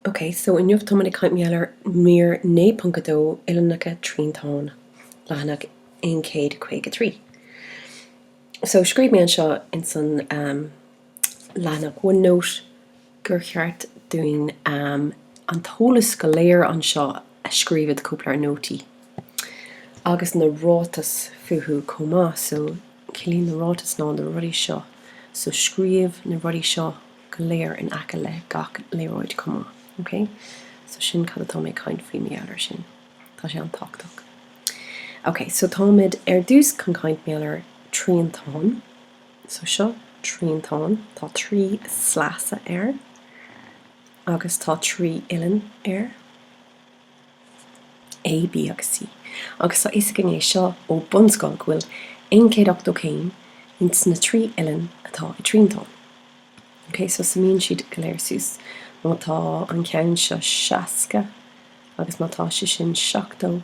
Okay, so in jobh tomaid coinbhéarta mír 9.2 Uillinneacha triantáin lehanach 153. So scríb mé an seo in san lehanach one note gur cheart doing an tólas go léir an seo a scríbad cúpla nótaí. Agus na rátas fuhu comá, so cilín na rátas ná na rudí seo. So scríb na rudí seo go léir in aice le gach léróid comá. Okay? So sin cad atá mé caint faoi méallar sin. Tá sé an táchtach. Okay, so táid dús chun caint méallar triantáin. So seo triantáin, tá 3 slása agus tá 3 uilinn A, B agus C. Agus tá is gné seo ó bunscoil gohfuil 1.8 ins na 3 uilinn atá I triantáin. Okay, so sa míonn siad go léir sús. Má tá an ceann seo 60 agus má tá si sin 7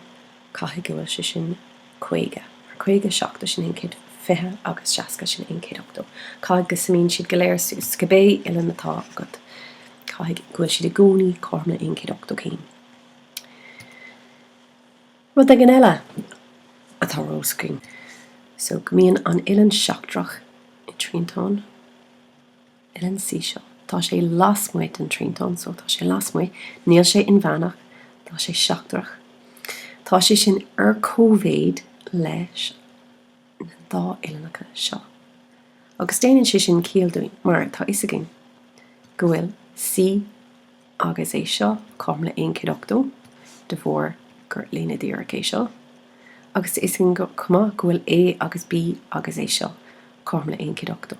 caithfidh go bhfuil si sin 50. Ar 50 7 sin 1.20 agus 60 sin 1.8. Caithfidh go sa míonn siad go léir sús go bé uilinn atá agad. Caithfidh go bhfuil siad i gcónaí cormla 1.8. Rud ag an eile atá róscring. So go mbíonn an uilinn seachtrach I triantáin. Uilinn C seo. Tá sé lasmuid an triantáin, so tá sé lasmuid. Níl sé in bheanach, tá sé seachtrach. Tá sé sin ar cóhvéid leis na dá uillinneacha seo. Agus déanann sé sin céaldúin, mar tá is agin go bhfuil C agus é seo cormla 1.8 de bhór gur lína díreach é seo. Agus is agin go cumá go bhfuil A agus B agus é seo cormla 1.8.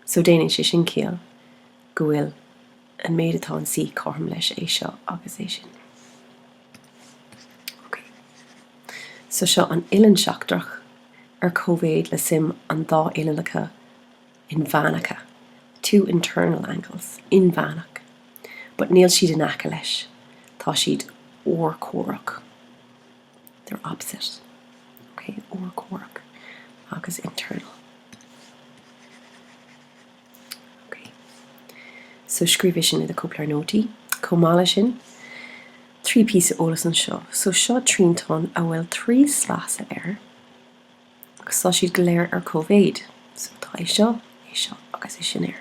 So déanann sé sin céal go bhfuil an méid atá an C corm leis é seo agus é sin. Okay. So seo an uilinn seachtrach ar cóhvéid le sim an dá uillinneacha in bheannacha. 2 internal angles in bheannach. But níl siad in aice leis. Tá siad ór córach. They're opposite. Okay, ór córach agus internal. So scríbe sin I cúpla nótaí, comála sin, 3 píosa ólas an seo. So seo triantáin a bhfuil 3 slása agus tá siad go léir ar cóhvéid. So tá é seo agus é sin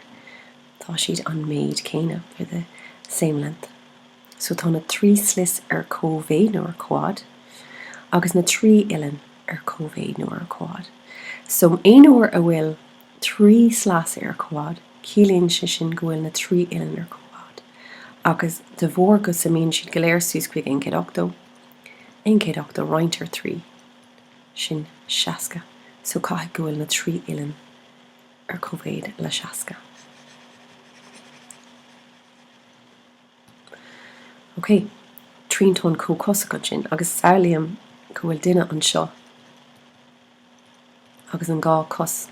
Tá siad an méid céine for the same length. So tá na 3 slis ar cóhvéid nó ar quad, agus na 3 uilinn ar cóhvéid nó ar quad. So éon uair a bhfuil 3 slása ar quad, cílíonn sé sin go bhfuil na 3 uilinn ar quad. Agus de bhór go sa míonn siad go léir sús chuig 1.8, 1.8 roinnt ar 3 sin 60. So caithfidh go bhfuil na 3 uilinn ar cóhvéid le 60. Ok, triantáin cócosach sin agus saolaíonn go bhfuil duine an seo agus an gá cos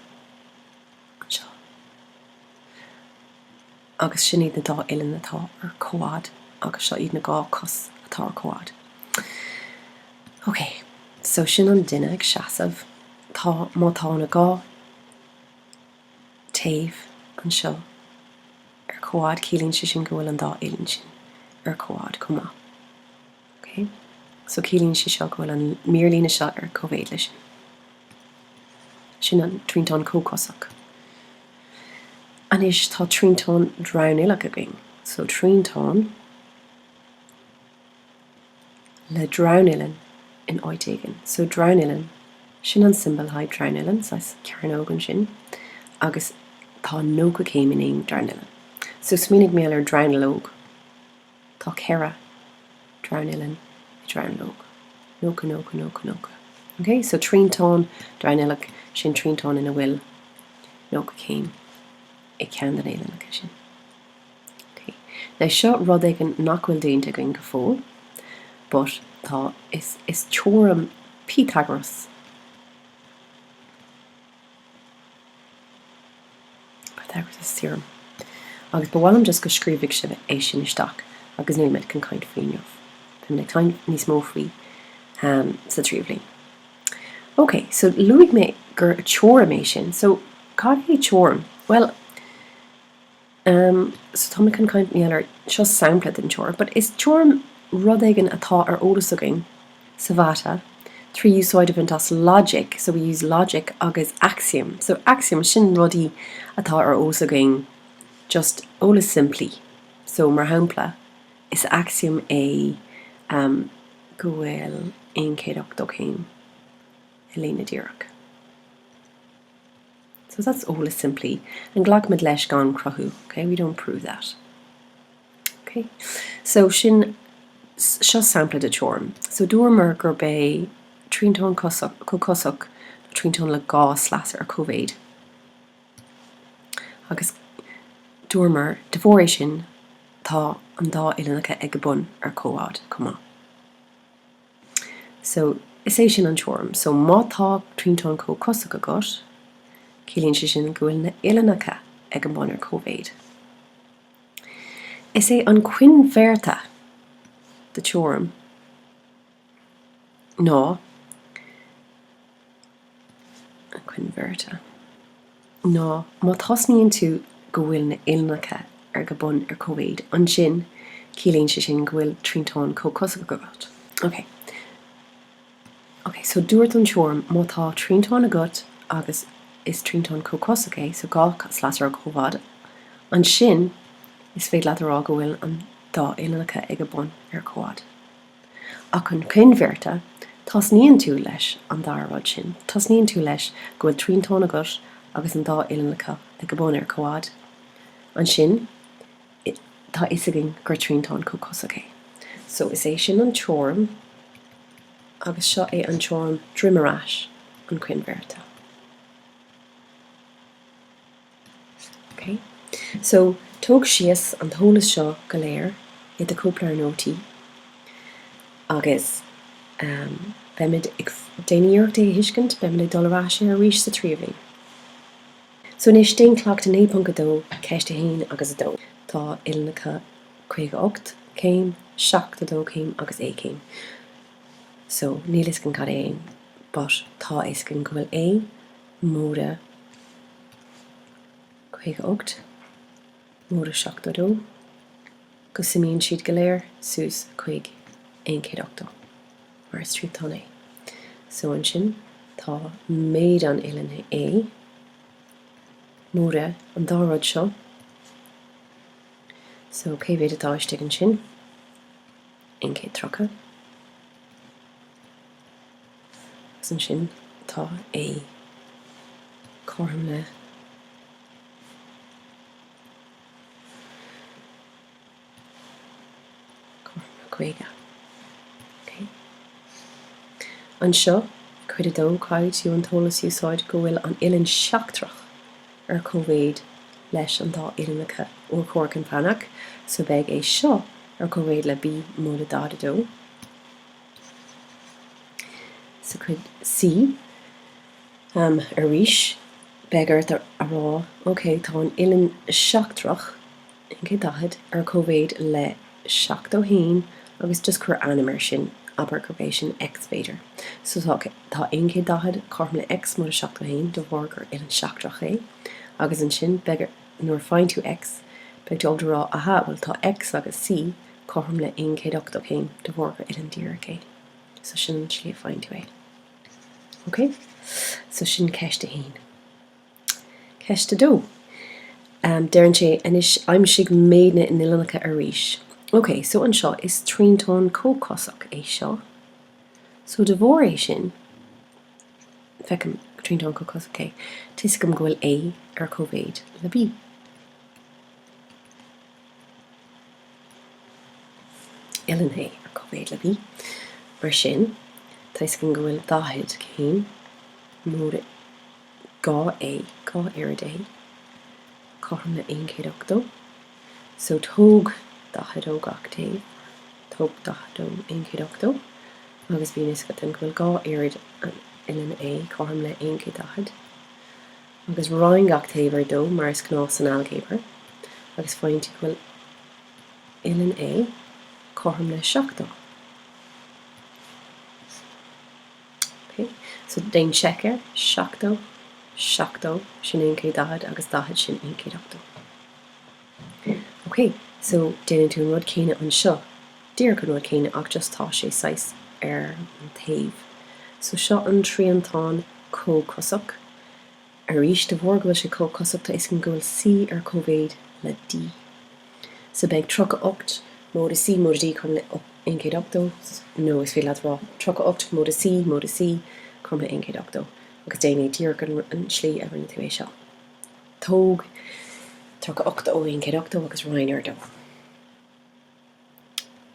agus sin iad na dá uilinn atá ar quad agus seo iad na gá cos atá ar quad. Ok, so sin an duine ag seasamh má tá na gá taobh an seo ar quad cílíonn sé sin go bhfuil an dá uilinn sin ar quad comá. Ok, so cílíonn sé seo go bhfuil an míorlíne seo ar cóhvéid lei sin. Sin an triantáin cócosach. Anis tá triantáin drabhnéileach agin. So triantáin le drabhnéileann in áit éigin. So drabhnéileann sin an symbol haid drabhnéileann, so cearnógan sin, agus tá nóga céim in éon drabhnéileann. So smínig méal ar drabhnlóg, tá ceara drabhnéileann I drabhnlóg. Nóga. Okay, so triantáin drabhnéileach sin triantáin ina bhfuil nóga céim I cean den éileannacha sin. Okay. Now seo rud ag an nach bhfuil déanta againn go fóil, but tá is teoirim Pythagoras. Pythagoras theorem. Agus bhfuilm just go scríbigh sibh é sin isteach agus nu meid can caint faoinmh. Tá na caint níos mó faoi sa tríomhlín. Okay, so luigh mé gur teoirim é sin. So cad é teoirim? Well, So tá can coint níar seo sampla den teor, but is teorm rud aigen atá ar ólas agin savata. Three úsáid of as logic, so we use logic agus axiom. So axiom sin rudí atá ar ólas agin just ólas simply. So mar hampla is axiom é gohfuil ein céad céim Uillinneacha díreach. So that's all is simply. And glagmid leis gan crochu. Okay, we don't prove that. Okay, so sin seo sampla de teorm. So dúirmar gur bé triantáin cosach triantáin le gá slas ar cóvéid. Agus dúirmar devóréis sin tá an dá Uillinneacha ag bun ar cóád cumá. So is é sin an teorm. So má tá triantáin cosach agat, cílíonn sé sin go bhfuil na Uillinneacha ag an bun ar cóvéid. Is é an coinbhéarta de teorm ná an coinbhéarta ná má tasníonn tú go bhfuil na Uillinneacha ar go bun ar cóvéid an sin cílíonn sé sin go bhfuil triantáin cosach agat. Okay. Okay, so dúirt an teorm má tá triantáin agat agus is triantáin cosach é, so gá slas ar cóvád an sin is féad leat ará go bhfuil an dá Uillinneacha ag bun ar cóád. Ach an coinbhéarta tasníonn tú leis an dárad sin. Tasníonn tú leis go bhfuil triantáin agat agus an dá Uillinneacha ag bun ar cóád an sin tá is agin gur triantáin cosach é. So is é sin an teorm agus seo é an teorm drimaráis an coinbhéarta. Okay, so tóg sios an tólas seo go léir i de cúpla nótaí agus beimid ag déanaíocht é hiiscint beimid ag dul-ráise ar rís sa tríomhaí. So níos déan cleacht in 9.2 ceiste hain agus a dó. Tá Uillinneacha 58 céim, 72 céim agus 1 céim. So níl is gan cad éin, but tá is gan go bhfuil é móra 58 móra 72 go simíonn siad go léir sús 5 1 mar is triantáin é. So an sin tá méid an Uillinneacha é móra an dárad seo. So céhhéad atá istigh an sin 1 trocha. An sin tá é chorm le chuige. Okay. An seo chuid a dó caid tú an tólas úsáid go bhfuil an Uillinneacha seachtrach ar cóvéid leis an dá Uillinneacha ó chóir an fannach, so beag é seo ar cóvéid le bí móda dáda dó. So chuid sí ar rís beagart a rá, okay, tá an Uillinneacha seachtrach in dahad ar cóvéid le 71 agus just chur animar sin aber gur sin x féidir. So tá 1 dahad chorm le x mór 71 do bhór gur Uillinneacha seachtrach é agus an sin beagart nuair fáin tú x beag tú rá aha bhfuil tá x agus c chorm le 1 céad do bhór gur Uillinneacha díreach é. So sin slí fáin tú é. Okay, so sin ceiste hain. Ceiste dó. Dearann sé inis aimsigh méadna in Uillinneacha ar rís. Okay, so an seo is triantáin cosach é seo. So devóréis sin fecim triantáin cosach é. Tuiscim go bhfuil é ar cóvéid le bí. Uillinneacha ar cóvéid le bí. Mar sin tuiscim go bhfuil dahad céim móra gá é, gá irid é chorm le 1 céad. So tóg dahad ó gach taobh, tóg dahad ó 1 céad agus bhíonn is go an bhfuil gá irid an Uillinneacha chorm le 1 céad agus ráin gach taobh ar dó mar is cnás an algébar agus fáin tú bhfuil Uillinneacha chorm le 7. Okay, so déan checker 7 sin 1 céad agus dahad sin 1 céad. Ok, so déanann tú an rud céine an seo. Dír go rud céine ach just tá sé 6 ar an taobh. So seo an triantáin cócosach. Arís de bhór gohfuil sé cócosachta is an ggóil C ar cóbhéad le D. So beag trocha 8 móda C móda D chum le 1 nó is fé le rá. Trocha 8 móda C chum le 1 agus déanaí dír an slí a rinne tú é seo. Tóg trocha 8 ó 1 agus roiin ar do.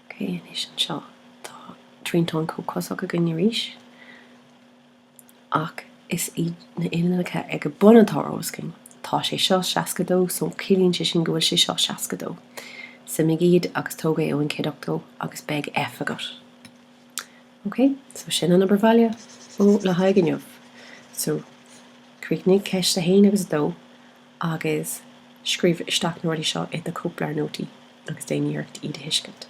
Ok, is an seo tá triantáin cócosach a gine ríis. Ach is iad na Uillinneacha ag go bunatá oscin. Tá sé seo 62 so cilíonn sé sin gohfuil sé seo 62. Simig iad agus tóga é ó 1 agus beag F agat. Ok, so sin an abervalia ó le haigeneamh. So críicnig ceist a hain agus dó agus scríomh isteach nóirí seo i do cúplar nótaí agus déanaíocht iad a hiiscint.